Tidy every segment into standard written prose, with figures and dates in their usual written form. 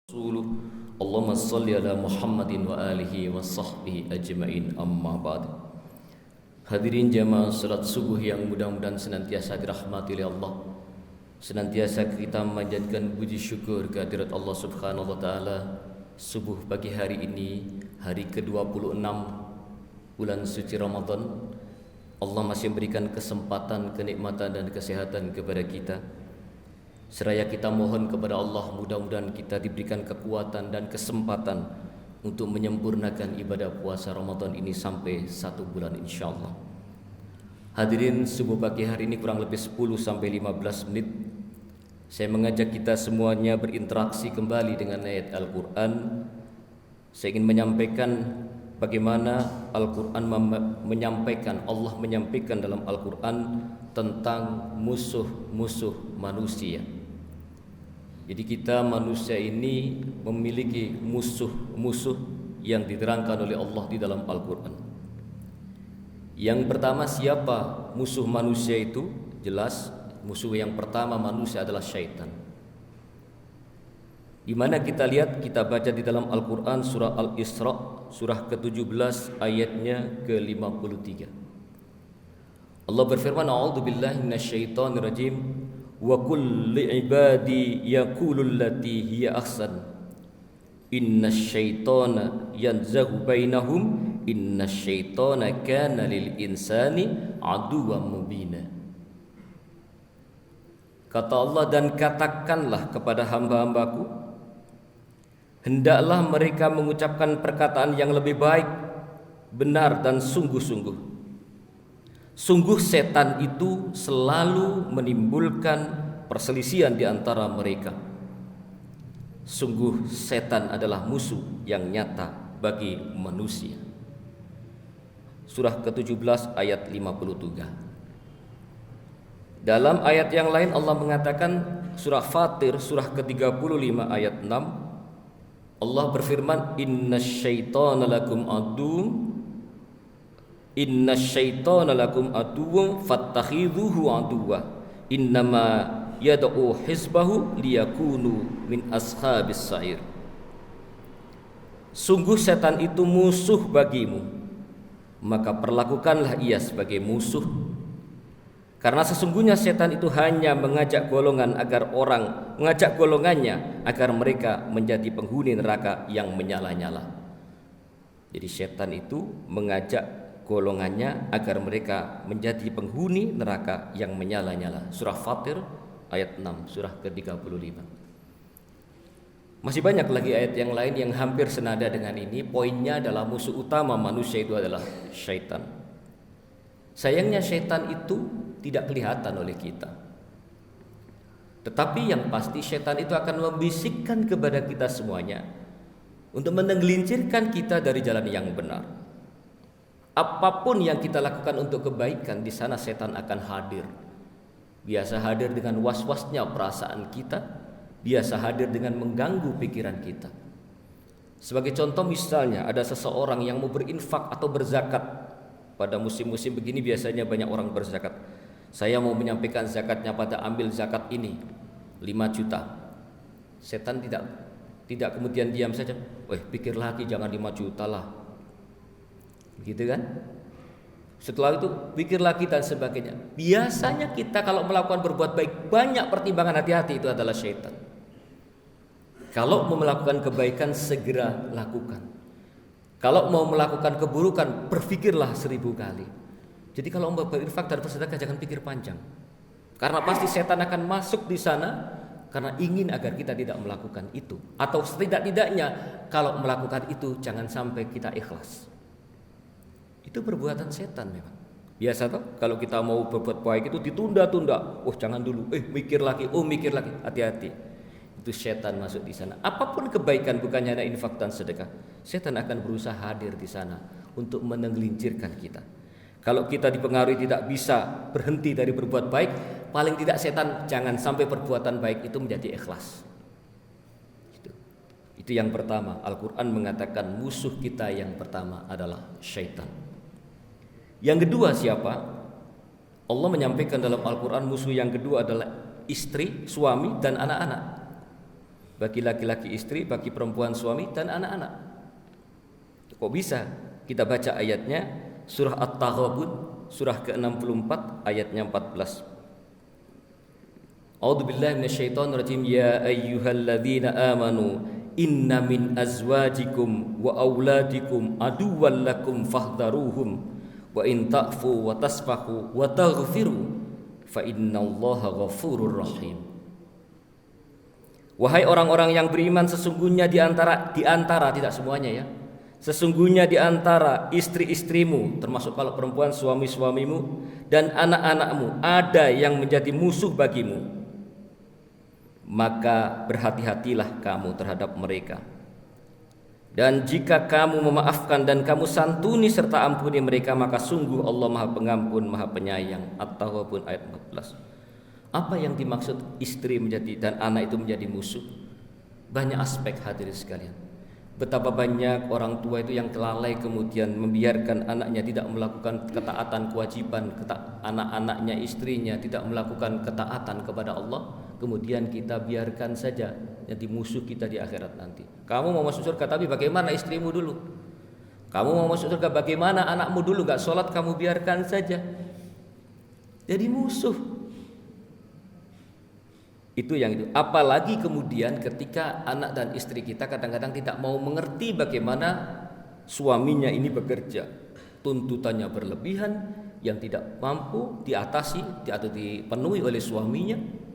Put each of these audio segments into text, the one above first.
Rasuluh. Allahumma salli ala Muhammadin wa alihi wa sahbihi ajma'in, amma ba'd. Hadirin jamaah salat subuh yang mudah-mudahan senantiasa dirahmati oleh Allah, senantiasa kita menjadikan puji syukur kehadirat Allah Subhanahu wa taala. Subuh pagi hari ini, hari ke-26 bulan suci Ramadan, Allah masih memberikan kesempatan, kenikmatan dan kesehatan kepada kita. Seraya kita mohon kepada Allah, mudah-mudahan kita diberikan kekuatan dan kesempatan untuk menyempurnakan ibadah puasa Ramadan ini sampai 1 bulan insyaAllah. Hadirin, subuh pagi hari ini kurang lebih 10-15 menit saya mengajak kita semuanya berinteraksi kembali dengan ayat Al-Quran. Saya ingin menyampaikan bagaimana Al-Quran menyampaikan, Allah menyampaikan dalam Al-Quran tentang musuh-musuh manusia. Jadi kita manusia ini memiliki musuh-musuh yang diterangkan oleh Allah di dalam Al-Quran. Yang pertama, siapa musuh manusia itu? Jelas, musuh yang pertama manusia adalah syaitan. Di mana kita lihat, kita baca di dalam Al-Quran surah Al-Isra, surah ke-17 ayatnya ke-53. Allah berfirman, A'udzu billahi minasyaitonir rajim. Wa kulli ibadi yaqulul lati hiya ahsan innasyaitana yanzaghu bainahum innasyaitana kana lil insani aduwwan mubina. Kata Allah, dan katakanlah kepada hamba-hambaku, hendaklah mereka mengucapkan perkataan yang lebih baik, benar dan sungguh-sungguh. Sungguh setan itu selalu menimbulkan perselisihan di antara mereka. Sungguh setan adalah musuh yang nyata bagi manusia. Surah ke-17 ayat 53. Dalam ayat yang lain Allah mengatakan, surah Fatir surah ke-35 ayat 6, Allah berfirman, innasyaitana lakum aduwwun innasyaitana lakum aduwwun fattakhidhuhu aduwwa innama yad'u hizbahu liyakunu min ashabis sa'ir. Sungguh setan itu musuh bagimu, maka perlakukanlah ia sebagai musuh. Karena sesungguhnya setan itu hanya mengajak golongannya agar mereka menjadi penghuni neraka yang menyala-nyala. Jadi setan itu mengajak golongannya agar mereka menjadi penghuni neraka yang menyala-nyala. Surah Fatir ayat 6, surah ke-35. Masih banyak lagi ayat yang lain yang hampir senada dengan ini. Poinnya adalah musuh utama manusia itu adalah syaitan. Sayangnya syaitan itu tidak kelihatan oleh kita, tetapi yang pasti syaitan itu akan membisikkan kepada kita semuanya untuk menggelincirkan kita dari jalan yang benar. Apapun yang kita lakukan untuk kebaikan, di sana setan akan hadir. Biasa hadir dengan was-wasnya perasaan kita, biasa hadir dengan mengganggu pikiran kita. Sebagai contoh misalnya, ada seseorang yang mau berinfak atau berzakat. Pada musim-musim begini biasanya banyak orang berzakat. Saya mau menyampaikan zakatnya, pada ambil zakat ini 5 juta. Setan tidak kemudian diam saja. Pikir lagi, jangan 5 juta lah. Begitu kan? Setelah itu pikir lagi dan sebagainya. Biasanya kita kalau melakukan berbuat baik, banyak pertimbangan, hati-hati, itu adalah syaitan. Kalau mau melakukan kebaikan, segera lakukan. Kalau mau melakukan keburukan, berpikirlah 1000 kali. Jadi kalau mau berinfak dan bersedekah, jangan pikir panjang. Karena pasti setan akan masuk di sana karena ingin agar kita tidak melakukan itu. Atau setidak-tidaknya kalau melakukan itu jangan sampai kita ikhlas. Itu perbuatan setan memang. Biasa toh, kalau kita mau berbuat baik itu ditunda-tunda. Jangan dulu. Mikir lagi. Hati-hati. Itu setan masuk di sana. Apapun kebaikan, bukan hanya infak dan sedekah, setan akan berusaha hadir di sana untuk menggelincirkan kita. Kalau kita dipengaruhi tidak bisa berhenti dari berbuat baik, paling tidak setan jangan sampai perbuatan baik itu menjadi ikhlas. Itu yang pertama. Al-Quran mengatakan musuh kita yang pertama adalah syaitan. Yang kedua siapa? Allah menyampaikan dalam Al-Quran musuh yang kedua adalah istri, suami dan anak-anak. bagi laki-laki istri, bagi perempuan suami dan anak-anak. Kok bisa? Kita baca ayatnya, surah At-Taghabun, surah ke-64 ayatnya 14. A'udzubillahi minasyaitonirrajim. Ya ayyuhalladzina amanu inna min azwajikum wa auladikum aduwwan lakum fahdharuhum wa in ta'fu wa tasfahu wa taghfiru fa innallaha ghafurur rahim. Wahai orang-orang yang beriman, sesungguhnya di antara tidak semuanya ya. Sesungguhnya di antara istri-istrimu, termasuk kalau perempuan suami-suamimu dan anak-anakmu, ada yang menjadi musuh bagimu. Maka berhati-hatilah kamu terhadap mereka. Dan jika kamu memaafkan dan kamu santuni serta ampuni mereka, maka sungguh Allah Maha Pengampun, Maha Penyayang. At-Taghabun ayat 14. Apa yang dimaksud istri menjadi dan anak itu menjadi musuh? Banyak aspek, hadirin sekalian. Betapa banyak orang tua itu yang kelalai kemudian membiarkan anaknya tidak melakukan ketaatan kewajiban, anak-anaknya, istrinya tidak melakukan ketaatan kepada Allah, kemudian kita biarkan saja jadi musuh kita di akhirat nanti. Kamu mau masuk surga tapi bagaimana istrimu dulu? Kamu mau masuk surga bagaimana anakmu dulu? Gak sholat kamu biarkan saja. Jadi musuh. Itu yang itu. Apalagi kemudian ketika anak dan istri kita kadang-kadang tidak mau mengerti bagaimana suaminya ini bekerja, tuntutannya berlebihan yang tidak mampu diatasi atau dipenuhi oleh suaminya.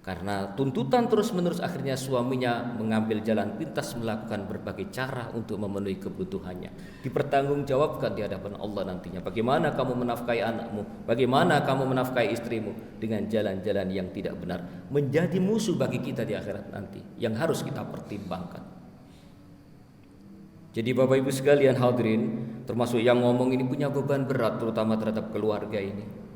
Karena tuntutan terus-menerus, akhirnya suaminya mengambil jalan pintas, melakukan berbagai cara untuk memenuhi kebutuhannya. Dipertanggungjawabkan di hadapan Allah nantinya. Bagaimana kamu menafkahi anakmu, bagaimana kamu menafkahi istrimu dengan jalan-jalan yang tidak benar, menjadi musuh bagi kita di akhirat nanti, yang harus kita pertimbangkan. Jadi Bapak Ibu sekalian hadirin, termasuk yang ngomong ini punya beban berat, terutama terhadap keluarga ini.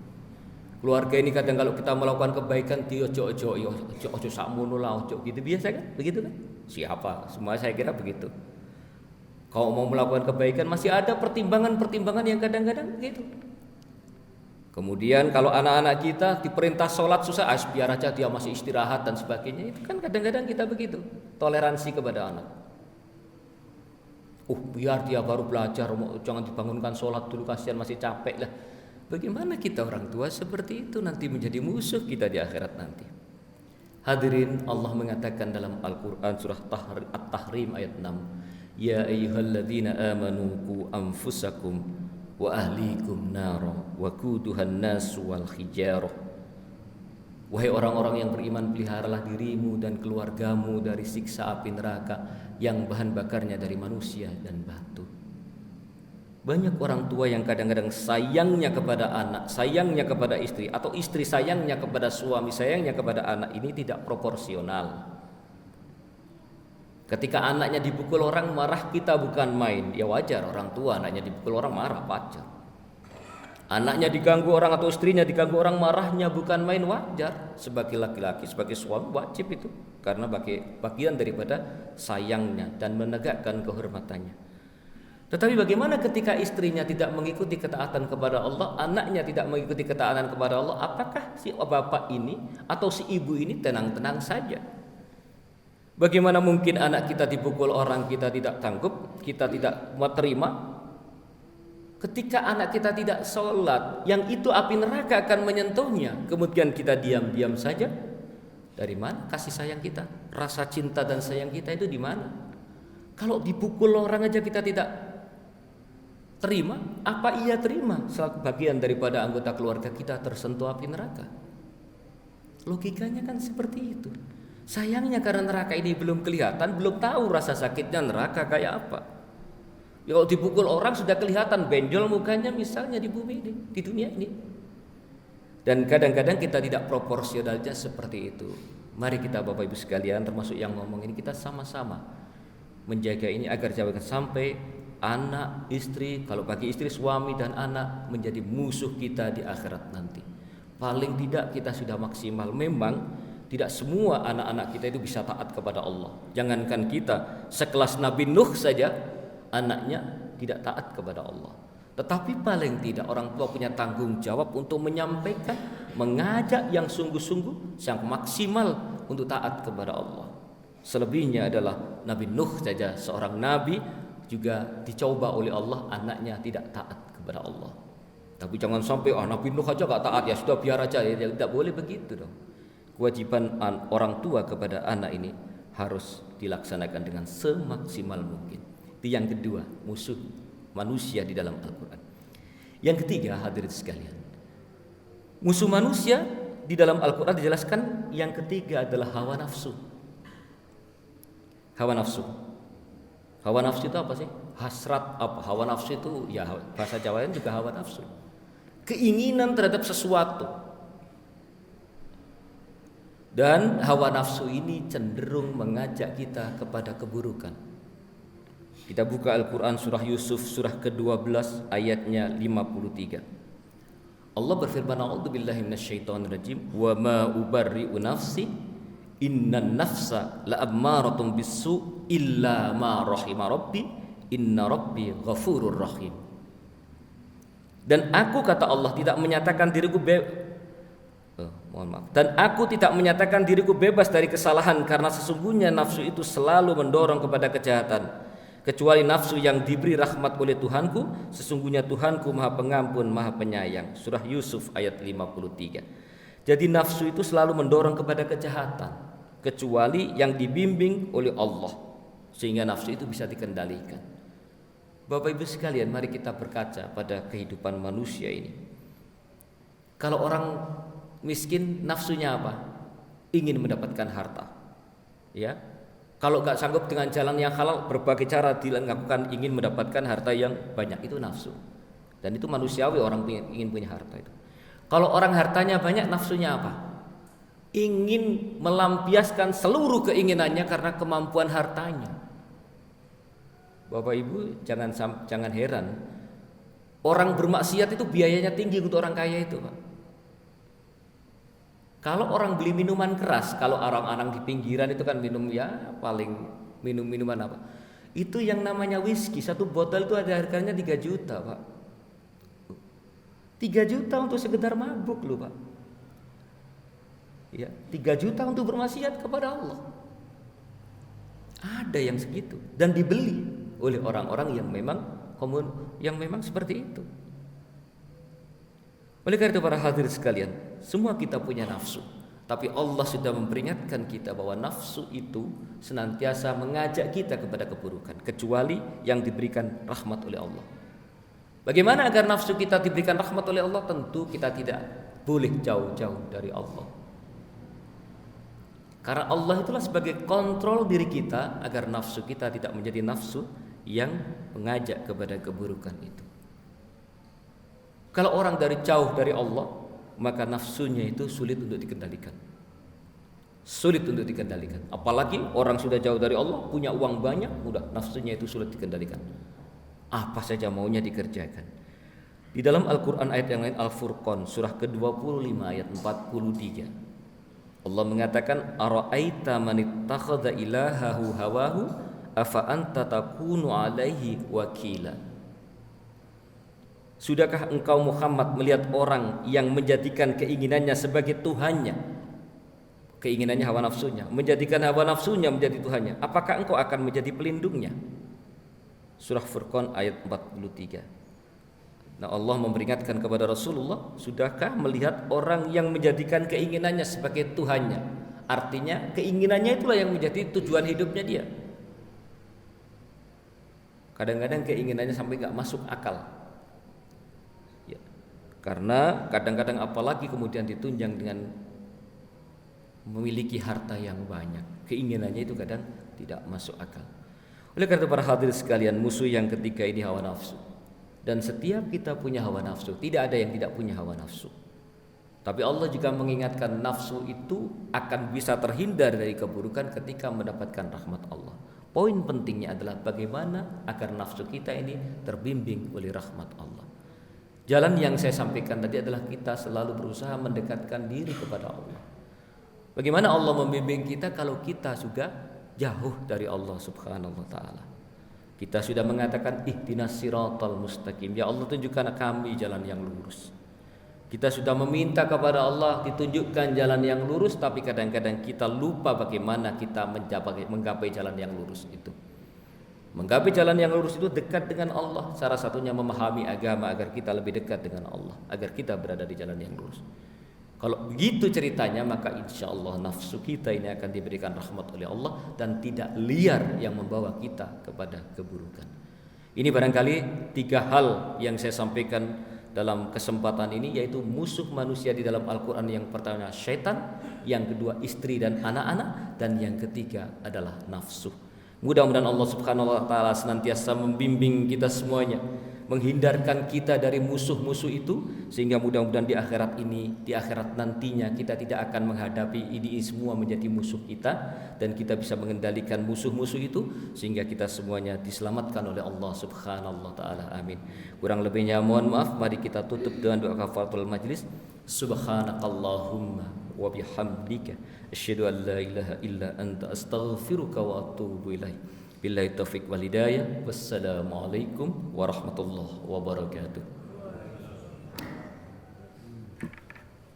Keluarga ini kadang kalau kita melakukan kebaikan dia ojo sakmono lah, ojo gitu, biasa kan? Begitu kan? Siapa? Semua saya kira begitu. Kalau mau melakukan kebaikan masih ada pertimbangan-pertimbangan yang kadang-kadang begitu. Kemudian kalau anak-anak kita diperintah sholat susah, biar aja dia masih istirahat dan sebagainya. Itu kan kadang-kadang kita begitu, toleransi kepada anak. Biar dia baru belajar, jangan dibangunkan sholat dulu, kasihan masih capek lah. Bagaimana kita orang tua seperti itu nanti menjadi musuh kita di akhirat nanti. Hadirin, Allah mengatakan dalam Al-Quran surah At-Tahrim ayat 6, Ya ayyuhalladzina amanu qu anfusakum wa ahlikum nara wa quduhan nasu wal hijarah. Wahai orang-orang yang beriman, peliharalah dirimu dan keluargamu dari siksa api neraka yang bahan bakarnya dari manusia dan batu. Banyak orang tua yang kadang-kadang sayangnya kepada anak, sayangnya kepada istri, atau istri sayangnya kepada suami, sayangnya kepada anak, ini tidak proporsional. Ketika anaknya dipukul orang, marah kita bukan main. Ya wajar, orang tua anaknya dipukul orang marah, wajar. Anaknya diganggu orang atau istrinya diganggu orang, marahnya bukan main, wajar. Sebagai laki-laki, sebagai suami wajib itu, karena bagian daripada sayangnya dan menegakkan kehormatannya. Tetapi bagaimana ketika istrinya tidak mengikuti ketaatan kepada Allah, anaknya tidak mengikuti ketaatan kepada Allah, apakah si bapak ini atau si ibu ini tenang-tenang saja? Bagaimana mungkin anak kita dipukul orang, kita tidak tanggup, kita tidak terima? Ketika anak kita tidak sholat, yang itu api neraka akan menyentuhnya, kemudian kita diam-diam saja. Dari mana kasih sayang kita? Rasa cinta dan sayang kita itu di mana? Kalau dipukul orang aja kita tidak terima, apa ia terima selaku bagian daripada anggota keluarga kita tersentuh api neraka? Logikanya kan seperti itu. Sayangnya karena neraka ini belum kelihatan, belum tahu rasa sakitnya neraka kayak apa. Ya, kalau dipukul orang sudah kelihatan benjol mukanya misalnya di bumi ini, di dunia ini. Dan kadang-kadang kita tidak proporsionalnya seperti itu. Mari kita Bapak Ibu sekalian, termasuk yang ngomong ini, kita sama-sama menjaga ini agar jangan sampai anak, istri, kalau bagi istri, suami dan anak menjadi musuh kita di akhirat nanti. Paling tidak kita sudah maksimal. Memang tidak semua anak-anak kita itu bisa taat kepada Allah. Jangankan kita, sekelas Nabi Nuh saja anaknya tidak taat kepada Allah. Tetapi paling tidak orang tua punya tanggung jawab untuk menyampaikan, mengajak yang sungguh-sungguh, yang maksimal untuk taat kepada Allah. Selebihnya adalah Nabi Nuh saja, seorang nabi juga dicoba oleh Allah, anaknya tidak taat kepada Allah. Tapi jangan sampai Nabi Nuh aja gak taat, ya sudah biar aja, ya tidak boleh begitu dong. Kewajiban orang tua kepada anak ini harus dilaksanakan dengan semaksimal mungkin. Itu yang kedua, musuh manusia di dalam Al-Quran. Yang ketiga, hadirin sekalian, musuh manusia di dalam Al-Quran dijelaskan yang ketiga adalah hawa nafsu. Hawa nafsu. Hawa nafsu itu apa sih? Hasrat apa? Hawa nafsu itu ya bahasa Jawa juga hawa nafsu. Keinginan terhadap sesuatu. Dan hawa nafsu ini cenderung mengajak kita kepada keburukan. Kita buka Al-Quran surah Yusuf surah ke-12 ayatnya 53. Allah berfirman, a'udzubillahi minasyaitonirrajim, wa ma ubarri'u nafsi innan nafsa la'ammaratun bisu illa ma rahima rabbi inna rabbi ghafurur rahim. Dan aku, kata Allah, tidak menyatakan diriku dan aku tidak menyatakan diriku bebas dari kesalahan, karena sesungguhnya nafsu itu selalu mendorong kepada kejahatan, kecuali nafsu yang diberi rahmat oleh Tuhanku, sesungguhnya Tuhanku Maha Pengampun, Maha Penyayang. Surah Yusuf ayat 53. Jadi nafsu itu selalu mendorong kepada kejahatan, kecuali yang dibimbing oleh Allah, sehingga nafsu itu bisa dikendalikan. Bapak Ibu sekalian, mari kita berkaca pada kehidupan manusia ini. Kalau orang miskin, nafsunya apa? Ingin mendapatkan harta. Ya. Kalau nggak sanggup dengan jalan yang halal, berbagai cara dilakukan ingin mendapatkan harta yang banyak, itu nafsu. Dan itu manusiawi, orang ingin punya harta itu. Kalau orang hartanya banyak, nafsunya apa? Ingin melampiaskan seluruh keinginannya karena kemampuan hartanya. Bapak Ibu jangan heran, orang bermaksiat itu biayanya tinggi untuk orang kaya itu, Pak. Kalau orang beli minuman keras, kalau orang-orang di pinggiran itu kan minum, ya paling minum minuman apa? Itu yang namanya whisky, satu botol itu ada harganya 3 juta, Pak. 3 juta untuk sekedar mabuk loh, Pak. Ya, 3 juta untuk bermaksiat kepada Allah. Ada yang segitu dan dibeli oleh orang-orang yang memang seperti itu. Oleh karena itu para hadirin sekalian, semua kita punya nafsu, tapi Allah sudah memperingatkan kita bahwa nafsu itu senantiasa mengajak kita kepada keburukan, kecuali yang diberikan rahmat oleh Allah. Bagaimana agar nafsu kita diberikan rahmat oleh Allah? Tentu kita tidak boleh jauh-jauh dari Allah. Karena Allah itulah sebagai kontrol diri kita agar nafsu kita tidak menjadi nafsu yang mengajak kepada keburukan itu. Kalau orang jauh dari Allah, maka nafsunya itu sulit untuk dikendalikan. Sulit untuk dikendalikan. Apalagi orang sudah jauh dari Allah, punya uang banyak, mudah nafsunya itu sulit dikendalikan. Apa saja maunya dikerjakan. Di dalam Al-Quran ayat yang lain, Al-Furqan surah ke-25 ayat 43, Allah mengatakan, ara'aita man ittakhadha ilahahu hawahu afa anta takunu alaihi wakila. Sudahkah engkau Muhammad melihat orang yang menjadikan keinginannya sebagai Tuhannya, keinginannya hawa nafsunya, menjadikan hawa nafsunya menjadi Tuhannya, apakah engkau akan menjadi pelindungnya? Surah Furqan ayat 43. Nah, Allah memperingatkan kepada Rasulullah, sudahkah melihat orang yang menjadikan keinginannya sebagai Tuhannya? Artinya keinginannya itulah yang menjadi tujuan hidupnya dia. Kadang-kadang keinginannya sampai gak masuk akal ya. Karena kadang-kadang apalagi kemudian ditunjang dengan memiliki harta yang banyak, keinginannya itu kadang tidak masuk akal. Oleh karena itu para hadirin sekalian, musuh yang ketiga ini hawa nafsu. Dan setiap kita punya hawa nafsu, tidak ada yang tidak punya hawa nafsu. Tapi Allah juga mengingatkan nafsu itu akan bisa terhindar dari keburukan ketika mendapatkan rahmat Allah. Poin pentingnya adalah bagaimana agar nafsu kita ini terbimbing oleh rahmat Allah. Jalan yang saya sampaikan tadi adalah kita selalu berusaha mendekatkan diri kepada Allah. Bagaimana Allah membimbing kita kalau kita juga jauh dari Allah Subhanahu wa taala? Kita sudah mengatakan ihdinas siratal mustaqim, ya Allah tunjukkan kami jalan yang lurus. Kita sudah meminta kepada Allah ditunjukkan jalan yang lurus, tapi kadang-kadang kita lupa bagaimana kita menggapai jalan yang lurus itu. Menggapai jalan yang lurus itu dekat dengan Allah. Salah satunya memahami agama agar kita lebih dekat dengan Allah, agar kita berada di jalan yang lurus. Kalau begitu ceritanya, maka insya Allah nafsu kita ini akan diberikan rahmat oleh Allah dan tidak liar yang membawa kita kepada keburukan. Ini barangkali 3 hal yang saya sampaikan dalam kesempatan ini, yaitu musuh manusia di dalam Al-Quran. Yang pertama syaitan, yang kedua istri dan anak-anak, dan yang ketiga adalah nafsu. Mudah-mudahan Allah Subhanahu wa taala senantiasa membimbing kita semuanya, menghindarkan kita dari musuh-musuh itu, sehingga mudah-mudahan di akhirat ini, di akhirat nantinya kita tidak akan menghadapi ini semua menjadi musuh kita, dan kita bisa mengendalikan musuh-musuh itu sehingga kita semuanya diselamatkan oleh Allah Subhanahu wa taala. Amin. Kurang lebihnya mohon maaf. Mari kita tutup dengan doa kafaratul majlis. Subhanakallahumma wa bihamdika asyhadu an la ilaha illa anta astaghfiruka wa atubu ilaik. Billahi taufiq wal hidayah. Wassalamualaikum warahmatullahi wabarakatuh.